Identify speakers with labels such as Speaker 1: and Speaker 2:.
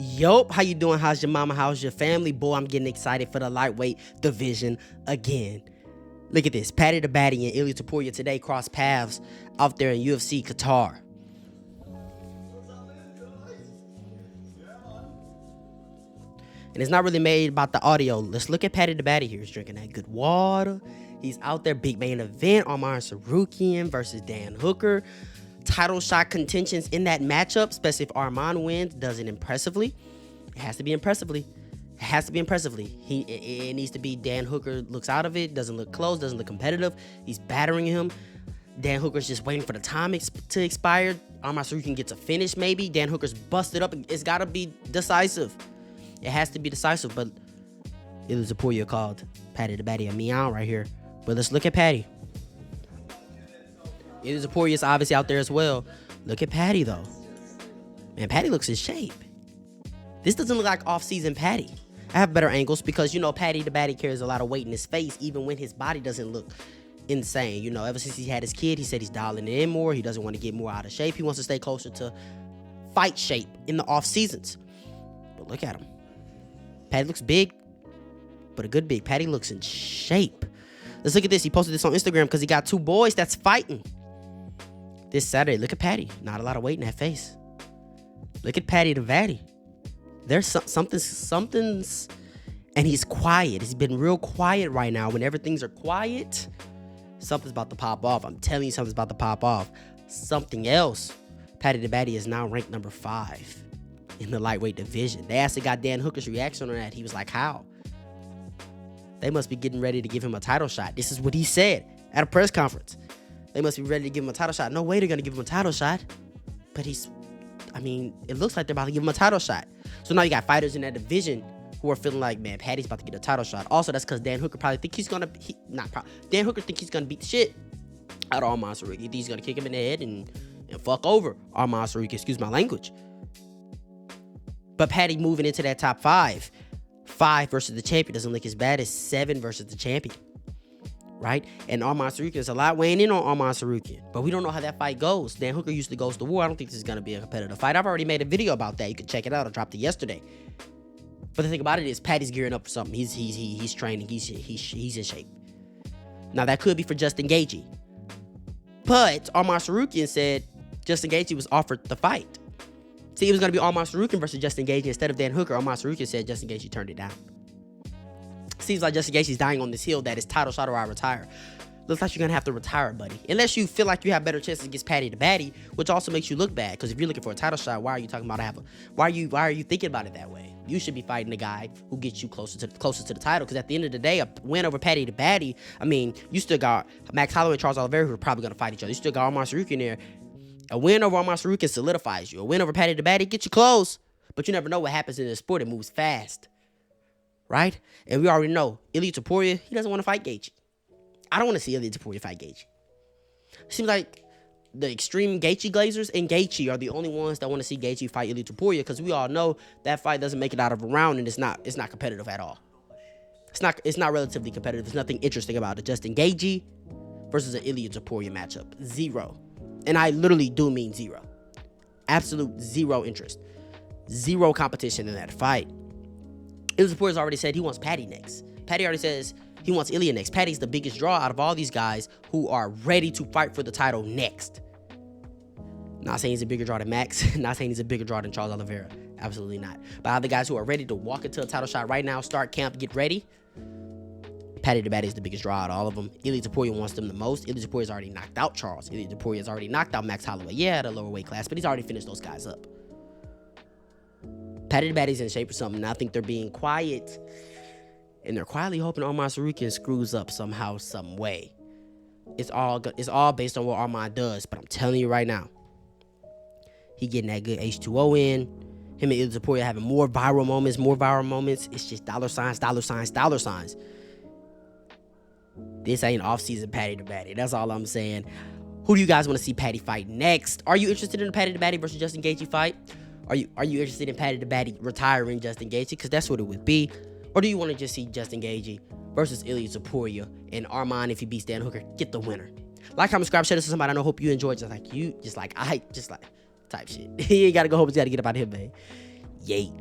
Speaker 1: Yup, how you doing? How's your mama? How's your family? Boy, I'm getting excited for the lightweight division again. Look at this. Paddy the Baddy and Ilia Topuria today cross paths out there in UFC Qatar. And it's not really made about the audio. Let's look at Paddy the Baddy here. He's drinking that good water. He's out there, big main event. Arman Tsarukyan versus Dan Hooker. Title shot contentions in that matchup, especially if Arman wins, does it impressively. It has to be impressively. It has to be impressively. It needs to be Dan Hooker looks out of it, doesn't look close, doesn't look competitive. He's battering him. Dan Hooker's just waiting for the time to expire. Arman Tsarukyan gets a finish maybe. Dan Hooker's busted up. It's got to be decisive. It has to be decisive, but Ilia Topuria called Paddy the Baddy a meow right here. But let's look at Paddy. Ilia Topuria is obviously out there as well. Look at Paddy, though. Man, Paddy looks in shape. This doesn't look like off-season Paddy. I have better angles because, Paddy the Baddy carries a lot of weight in his face, even when his body doesn't look insane. Ever since he had his kid, he said he's dialing it in more. He doesn't want to get more out of shape. He wants to stay closer to fight shape in the off-seasons. But look at him. Paddy looks big, but a good big. Paddy looks in shape. Let's look at this. He posted this on Instagram because he got two boys that's fighting this Saturday. Look at Paddy. Not a lot of weight in that face. Look at Paddy the Baddy. There's something's, and he's quiet. He's been real quiet right now. Whenever things are quiet, something's about to pop off. I'm telling you, something's about to pop off. Something else. Paddy the Baddy is now ranked number 5 in the lightweight division. They actually got Dan Hooker's reaction on that. He was like, how? They must be getting ready to give him a title shot. This is what he said at a press conference. They must be ready to give him a title shot. No way they're going to give him a title shot. But it looks like they're about to give him a title shot. So now you got fighters in that division who are feeling like, man, Paddy's about to get a title shot. Also, that's because Dan Hooker probably think he's going to, Dan Hooker think he's going to beat the shit out of Arman Tsarukyan. He thinks he's going to kick him in the head and fuck over Arman Tsarukyan. Excuse my language. But Paddy moving into that top 5. 5 versus the champion doesn't look as bad as 7 versus the champion. Right? And Arman Tsarukyan, there's a lot weighing in on Arman Tsarukyan. But we don't know how that fight goes. Dan Hooker usually goes to war. I don't think this is going to be a competitive fight. I've already made a video about that. You can check it out. I dropped it yesterday. But the thing about it is Paddy's gearing up for something. He's training. He's in shape. Now, that could be for Justin Gaethje. But Arman Tsarukyan said Justin Gaethje was offered the fight. See, it was going to be Arman Tsarukyan versus Justin Gaethje instead of Dan Hooker. Arman Tsarukyan said Justin Gaethje turned it down. Seems like Justin Gaethje's dying on this hill that is title shot or I retire. Looks like you're going to have to retire, buddy. Unless you feel like you have better chances against Paddy the Baddy, which also makes you look bad. Because if you're looking for a title shot, why are you talking about why are you thinking about it that way? You should be fighting the guy who gets you closer to the title. Because at the end of the day, a win over Paddy the Baddy, you still got Max Holloway and Charles Oliveira who are probably going to fight each other. You still got Arman Tsarukyan there. A win over Arman Tsarukyan solidifies you. A win over Paddy the Baddy gets you close. But you never know what happens in this sport. It moves fast. Right? And we already know Ilia Topuria, he doesn't want to fight Gaethje. I don't want to see Ilia Topuria fight Gaethje. Seems like the extreme Gaethje Glazers and Gaethje are the only ones that want to see Gaethje fight Ilia Topuria because we all know that fight doesn't make it out of a round and it's not competitive at all. It's not relatively competitive. There's nothing interesting about it. Justin Gaethje versus an Ilia Topuria matchup. 0. And I literally do mean 0. Absolute 0 interest. 0 competition in that fight. Ilia Topuria's already said he wants Paddy next. Paddy already says he wants Ilia next. Paddy's the biggest draw out of all these guys who are ready to fight for the title next. Not saying he's a bigger draw than Max. Not saying he's a bigger draw than Charles Oliveira. Absolutely not. But other guys who are ready to walk into a title shot right now, start camp, get ready. Paddy the Baddy is the biggest draw out of all of them. Ilia Topuria wants them the most. Ilia Topuria's already knocked out Charles. Ilia Topuria's already knocked out Max Holloway. Yeah, at a lower weight class, but he's already finished those guys up. Paddy the Baddy's in shape or something. I think they're being quiet. And they're quietly hoping Arman Tsarukyan screws up somehow, some way. It's all based on what Arman does. But I'm telling you right now, he getting that good H2O in. Him and Ilia Topuria having more viral moments. It's just dollar signs. This ain't off-season Paddy the Baddy. That's all I'm saying. Who do you guys want to see Paddy fight next? Are you interested in the Paddy the Baddy versus Justin Gaethje fight? Are you interested in Paddy the Baddy retiring Justin Gaethje? Because that's what it would be. Or do you want to just see Justin Gaethje versus Ilia Topuria and Arman, if he beats Dan Hooker, get the winner? Like, comment, subscribe, share this with somebody I know. Hope you enjoyed. Just like type shit. You ain't got to go home. You got to get up out of here, man. Yay.